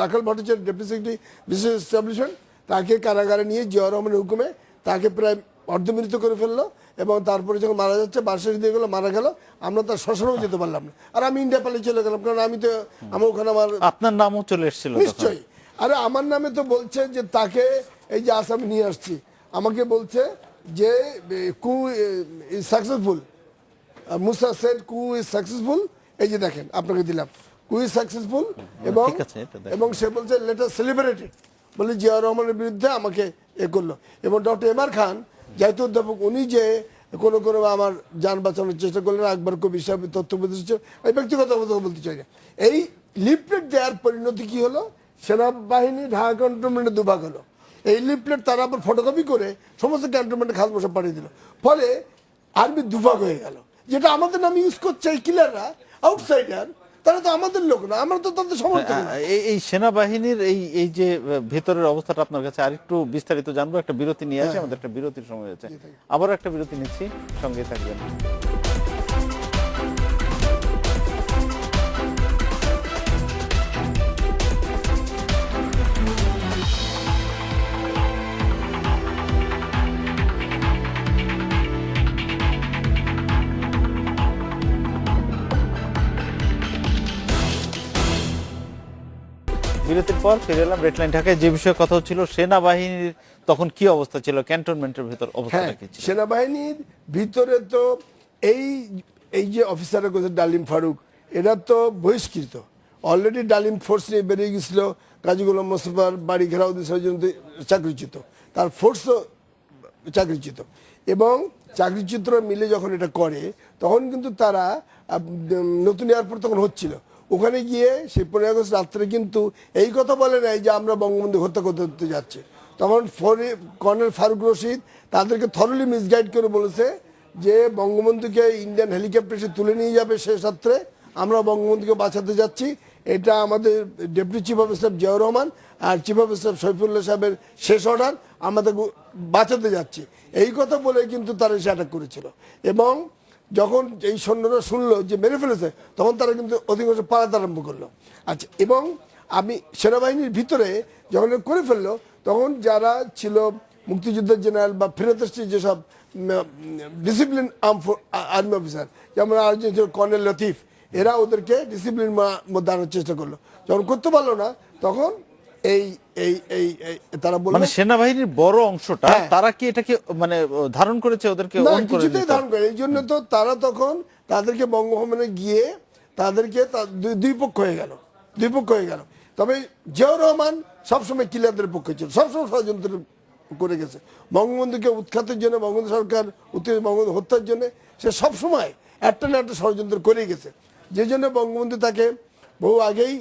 রাখাল ভট্টাচার্য ডেপুটি সেক্রেটারি বিশেষ এস্টাবলিশমেন্ট, তাকে কারাগারে নিয়ে জিয়া রহমানের হুকুমে তাকে প্রায় অর্ধমৃত করে ফেললো। এবং তারপরে যখন মারা যাচ্ছে বার্ষিক দিয়ে গেলো, মারা গেল, আমরা তার শ্মশানেও যেতে পারলাম না। আর আমি ইন্ডিয়া পালিয়ে চলে গেলাম, কারণ আমি তো আমার ওখানে আমার আপনার নামও চলে এসেছিল নিশ্চয়ই। আরে আমার নামে তো বলছে যে তাকে এই যে আজ আমি নিয়ে আসছি, আমাকে বলছে যে কু ইজ সাকসেসফুল, মুসা সেড কু ইজ সাকসেসফুল, এই যে দেখেন আপনাকে দিলাম, কু ইজ সাকসেসফুল, এবং সে বলছে লেট আস সেলিব্রেট ইট, বলে জিয়া রহমানের বিরুদ্ধে আমাকে করলো। এবং ডক্টর এমআর খান জাতীয় অধ্যাপক, উনি যে কোনো কোনো আমার যান বাঁচানোর চেষ্টা করলেন। আকবর কবির সাহেব তথ্য প্রতিষ্ঠা, আমি ব্যক্তিগত কথা বলতে চাই না। এই লিফলেট দেওয়ার পরিণতি কি হলো, সেনাবাহিনী ঢাকা ক্যান্টনমেন্টে দুভাগ হলো। এই লিফলেট তারা আবার ফটোকপি করে সমস্ত ক্যান্টনমেন্টে খাস মশা পাঠিয়ে দিল, ফলে আর্মি দুভাগ হয়ে গেল। যেটা আমাদের নাম ইউজ করছে এই কিলাররা, আউটসাইডার, তারা তো আমাদের লোক না, আমরা তো তাদের সমর্থন না। এই সেনাবাহিনীর এই যে ভেতরের অবস্থাটা আপনার কাছে আরেকটু বিস্তারিত জানবো। একটা বিরতি নিয়ে আসি, আমাদের একটা বিরতির সময় হয়েছে, আবারও একটা বিরতি নিচ্ছি, সঙ্গে থাকবেন। বিরতির পর ফিরে এলাম রেড লাইন ঢাকায়। যে বিষয়ে কথা হচ্ছিল, সেনাবাহিনীর তখন কি অবস্থা ছিল, ক্যান্টনমেন্টের ভিতর অবস্থাটা কি ছিল? সেনাবাহিনীর ভিতরে তো এই এই যে অফিসাররা করছে ডালিম ফারুক, এরা তো বহিষ্কৃত অলরেডি। ডালিম ফোর্স নিয়ে বেরিয়ে গেছিল, কাজী গোলাম মোস্তফার বাড়ি ঘেরাও দিয়েছিল, চাকরিচ্যুত, তার ফোর্সও চাকরিচ্যুত। এবং চাকরিচ্যুত মিলে যখন এটা করে, তখন কিন্তু তারা নতুন এয়ারপোর্ট তখন হচ্ছিল, ওখানে গিয়ে সেই 15 আগস্ট রাত্রে কিন্তু এই কথা বলে নাই যে আমরা বঙ্গবন্ধু হত্যা করতে যাচ্ছি। তখন কর্নেল ফারুক রশিদ তাদেরকে থরলি মিসগাইড করে বলেছে যে বঙ্গবন্ধুকে ইন্ডিয়ান হেলিকপ্টার এসে তুলে নিয়ে যাবে শেষ রাত্রে, আমরা বঙ্গবন্ধুকে বাঁচাতে যাচ্ছি। এটা আমাদের deputy chief of staff Ziaur Rahman আর চিফ অফ স্টাফ সৈফুল্লাহ সাহেবের শেষ অর্ডার, আমাদের বাঁচাতে যাচ্ছি, এই কথা বলে কিন্তু তারা এসে অ্যাটাক করেছিল। এবং যখন এই সৈন্যরা শুনলো যে মেরে ফেলেছে, তখন তারা কিন্তু অধিকাংশ পালাতে আরম্ভ করলো। আচ্ছা, এবং আমি সেনাবাহিনীর ভিতরে যখন করে ফেললো, তখন যারা ছিল মুক্তিযোদ্ধার জেনারেল বা ফেরত এসছে যেসব ডিসিপ্লিন আর্মি অফিসার, যেমন আরেকজন ছিল কর্নেল লতিফ, এরা ওদেরকে ডিসিপ্লিন মধ্যে আনার চেষ্টা করলো। যখন করতে পারলো না, তখন এই এই এই তারা বলল, মানে সেনাবাহিনীর বড় অংশটা তারা কি এটাকে মানে ধারণ করেছে, ওদেরকে না কিছুতেই ধারণ করে। এই জন্য তো তারা তখন তাদেরকে বঙ্গভবনে গিয়ে তাদেরকে দুই পক্ষ হয়ে গেল, দুই পক্ষ হয়ে গেল। তবে জিয়াউর রহমান সবসময় কিলারদের পক্ষে ছিল, সবসময় ষড়যন্ত্র করে গেছে বঙ্গবন্ধুকে উৎখাতের জন্য, বঙ্গবন্ধু সরকার বঙ্গবন্ধু হত্যার জন্য সে সবসময় একটা না একটা ষড়যন্ত্র করে গেছে। যে জন্য বঙ্গবন্ধু তাকে বহু আগেই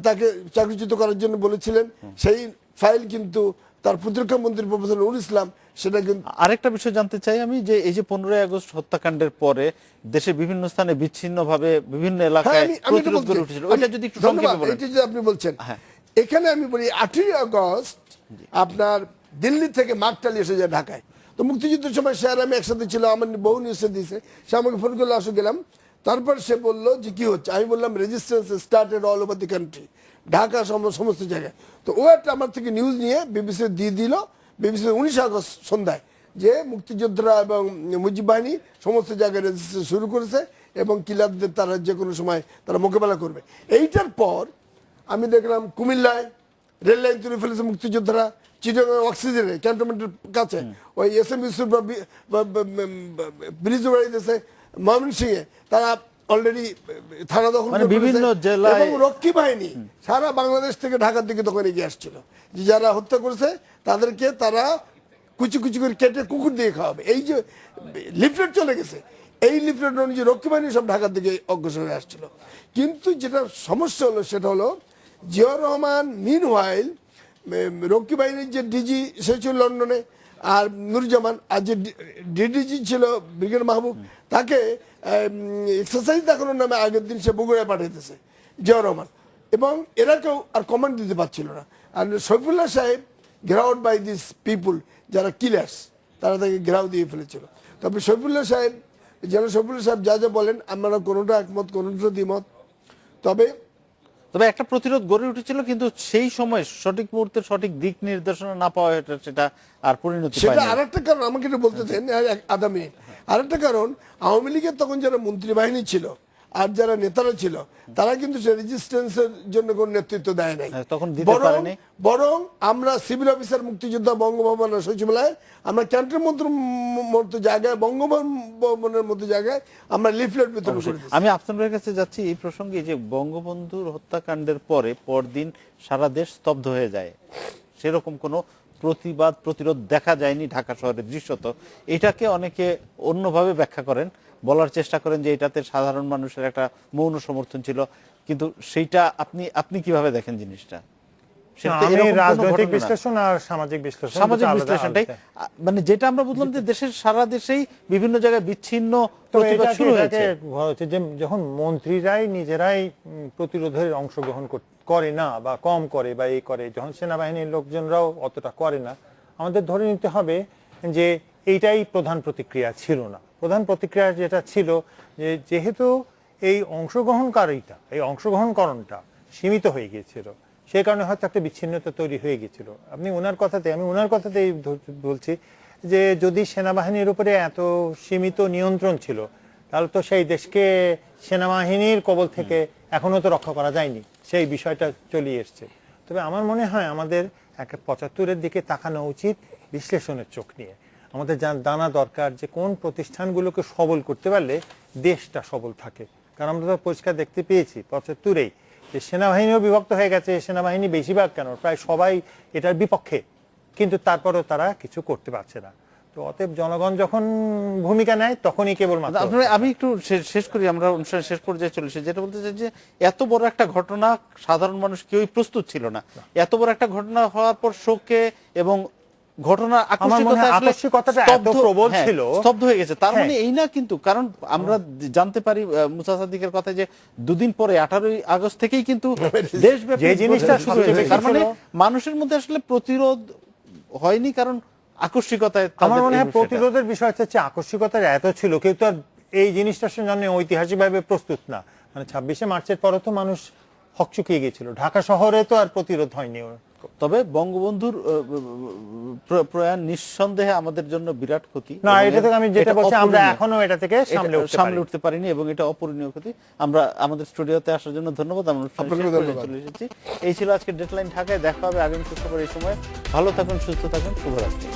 তাকে চাকরিচ্যুত করার জন্য বলেছিলেন। সেই ফাইল কিন্তু তার প্রতিরক্ষা মন্ত্রী প্রফেসর নুরুল ইসলাম, সেটা কিন্তু। আরেকটা বিষয় জানতে চাই আমি, যে এই যে 15 আগস্ট হত্যাকাণ্ডের পরে দেশের বিভিন্ন স্থানে বিচ্ছিন্নভাবে বিভিন্ন এলাকায় প্রতিরোধ গড়ে উঠেছিল, ওইটা যদি একটু সংক্ষেপে বলেন। এটা যে আপনি বলছেন, এখানে আমি বলি 18 আগস্ট আপনার দিল্লি থেকে মাকটালি এসে যায় ঢাকায়। তো মুক্তিযুদ্ধের সময় স্যার আমি একসাথে ছিল, আমার বহু নিউজে দিয়েছে, সে আমাকে ফোন করলে আসো, গেলাম। তারপর সে বললো যে কি হচ্ছে, আমি বললাম resistance started all over the country, Dhaka সমস্ত জায়গায়। তো ও একটা আমার থেকে নিউজ নিয়ে বিবিসি দিয়ে দিল, বিবিসি 19 আগস্ট সন্ধ্যায়, যে মুক্তিযোদ্ধারা এবং মুজিব বাহিনী সমস্ত জায়গায় রেজিস্ট্রেশন শুরু করেছে এবং কিলারদের তারা যে কোনো সময় তারা মোকাবেলা করবে। এইটার পর আমি দেখলাম কুমিল্লায় রেল লাইন তুলে ফেলেছে মুক্তিযোদ্ধারা, চিটাগাং অক্সিজেনে ক্যান্টনমেন্টের কাছে ওই এসএম ইউসুফ ব্রিজ বাড়ি দিয়েছে, ময়মনসিংহে তারা অলরেডি থানা দখল করে বিভিন্ন জেলায়, এবং রক্ষী বাহিনী সারা বাংলাদেশ থেকে ঢাকার দিকে তখন এগিয়ে আসছিল, যে যারা হত্যা করেছে তাদেরকে তারা কুচি কুচি করে কেটে কুকুর দিয়ে খাওয়াবে। এই যে লিফলেট চলে গেছে, এই লিফলেট অনুযায়ী রক্ষী বাহিনী সব ঢাকার দিকে অগ্রসর হয়ে আসছিল। কিন্তু যেটা সমস্যা হলো সেটা হলো জিয়াউর রহমান মিন ওয়াইল রক্ষী বাহিনীর যে ডিজি সে ছিল লন্ডনে, আর নুরুজ্জামান, আর যে ডিডিজি ছিল ব্রিগেড মাহবুব, তাকে এক্সারসাইজ দেখানোর নামে আগের দিন সে বগুড়ায় পাঠাইতেছে জিয়াউর রহমান, এবং এরা কেউ আর কমান্ড দিতে পারছিল না। আর সৈফুল্লাহ সাহেব ঘেরাউড বাই দিস পিপুল, যারা কিলার্স, তারা তাকে ঘেরাও দিয়ে ফেলেছিল। তবে সৈফুল্লাহ সাহেব, যেন সৈফুল্লাহ সাহেব যা যা বলেন আমরা কোনোটা একমত, কোনোটা দ্বিমত। তবে একটা প্রতিরোধ গড়ে উঠেছিল, কিন্তু সেই সময় সঠিক মুহূর্তের সঠিক দিক নির্দেশনা না পাওয়া, সেটা আর পরিণতি পায়নি। সেটা আরেকটা কারণ, আমাকে এটা বলতে দেন আধা মিনিট। আরেকটা কারণ, আওয়ামী লীগের তখন যারা মন্ত্রী বাহিনী ছিল আর যারা নেতারা ছিল, তারা কিন্তু সে রেজিস্ট্যান্সের জন্য কোনো নেতৃত্ব দেয় নাই, তখন দিতে পারেনি। বরং আমরা সিভিল অফিসার মুক্তিযোদ্ধা বঙ্গভবন সচিবালয়, আমরা ক্যান্টনমেন্টের মতো জায়গায়, বঙ্গভবনের মতো জায়গায় আমরা লিফলেট বিতরণ করি। আমি আপনাদের কাছে যাচ্ছি এই প্রসঙ্গে, যে বঙ্গবন্ধুর হত্যাকাণ্ডের পরদিন সারা দেশ স্তব্ধ হয়ে যায়, সেরকম কোনো প্রতিবাদ প্রতিরোধ দেখা যায়নি ঢাকা শহরের দৃশ্যত, এটাকে অনেকে অন্যভাবে ব্যাখ্যা করেন, বলার চেষ্টা করেন যে এটাতে সাধারণ মানুষের একটা মৌন সমর্থন ছিল, কিন্তু সেইটা আপনি কিভাবে দেখেন জিনিসটা? সেটা তো আমি এরকম কোনো রাজনৈতিক ঘটনা না। বিশ্লেষণ আর সামাজিক বিশ্লেষণ সামাজিক দুটো আলাদা বিশ্লেষণটাই আলাদা। মানে যেটা আমরা বুঝলাম যে দেশের সারা দেশেই বিভিন্ন জায়গায় বিচ্ছিন্ন তো প্রতিবাদ শুরু হয়েছে। হচ্ছে যে যখন মন্ত্রীরাই নিজেরাই প্রতিরোধের অংশগ্রহণ করে না বা কম করে বা এই করে, যখন সেনাবাহিনীর লোকজনরাও অতটা করে না, আমাদের ধরে নিতে হবে যে এইটাই প্রধান প্রতিক্রিয়া ছিল না। প্রধান প্রতিক্রিয়া যেটা ছিল যে যেহেতু এই অংশগ্রহণকরণটা সীমিত হয়ে গিয়েছিল, সেই কারণে হয়তো একটা বিচ্ছিন্নতা তৈরি হয়ে গিয়েছিল। আমি ওনার কথাতেই বলছি যে যদি সেনাবাহিনীর উপরে এত সীমিত নিয়ন্ত্রণ ছিল, তাহলে তো সেই দেশকে সেনাবাহিনীর কবল থেকে এখনো তো রক্ষা করা যায়নি, সেই বিষয়টা চলে এসছে। তবে আমার মনে হয় আমাদের ৭৫-এর দিকে তাকানো উচিত বিশ্লেষণের চোখ নিয়ে। আমাদের জানা দরকার যে কোন প্রতিষ্ঠানগুলোকে সবল করতে পারলে দেশটা সবল থাকে। কারণ আমরা তো পরিষ্কার দেখতে পেয়েছি ৭৫-এই যে সেনাবাহিনীও বিভক্ত হয়ে গেছে, সেনাবাহিনী বেশিরভাগ কেন প্রায় সবাই এটার বিপক্ষে, কিন্তু তারপরেও তারা কিছু করতে পারছে না। তো অতএব জনগণ যখন ভূমিকা নেয় তখনই কেবলমাত্র। আমি একটু শেষ করি, আমরা অনুষ্ঠানের শেষ পর্যায়ে চলে এসেছি। যেটা বলতে চাই যে এত বড় একটা ঘটনা সাধারণ মানুষ কেউই প্রস্তুত ছিল না। এত বড় একটা ঘটনা হওয়ার পর শোকে এবং ঘটনার আকস্মিকতাটা এত প্রবল ছিল, স্তব্ধ হয়ে গেছে। তার মানে এই না কিন্তু, কারণ আমরা জানতে পারি মুসা সাদিকের কথা যে দুদিন পরে 18ই আগস্ট থেকেই কিন্তু দেশব্যাপী যে জিনিসটা শুরু হয়েছে। তার মানে মানুষের মধ্যে আসলে প্রতিরোধ হয়নি, কারণ আকস্মিকতায়। আমার মনে হয় প্রতিরোধের বিষয় হচ্ছে আকস্মিকতার এত ছিল, কেউ তো এই জিনিসটার জন্য ঐতিহাসিকভাবে প্রস্তুত না। মানে 26শে মার্চের পরে তো মানুষ হকচকিয়ে গিয়েছিল, ঢাকা শহরে তো আর প্রতিরোধ হয়নি। তবে বঙ্গবন্ধুর প্রয়াণ নিঃসন্দেহে আমাদের জন্য বিরাট ক্ষতি। না, এটা থেকে আমি যেটা বলছি, আমরা এখনো এটা থেকে সামলে উঠতে পারিনি এবং এটা অপূরণীয় ক্ষতি। আমরা আমাদের স্টুডিওতে আসার জন্য ধন্যবাদ। আমরা চলে এসেছি। এই ছিল আজকে ডেডলাইন ঢাকায়। দেখা হবে আগামী শুক্রবার এই সময়। ভালো থাকুন, সুস্থ থাকুন, শুভরাত্রি।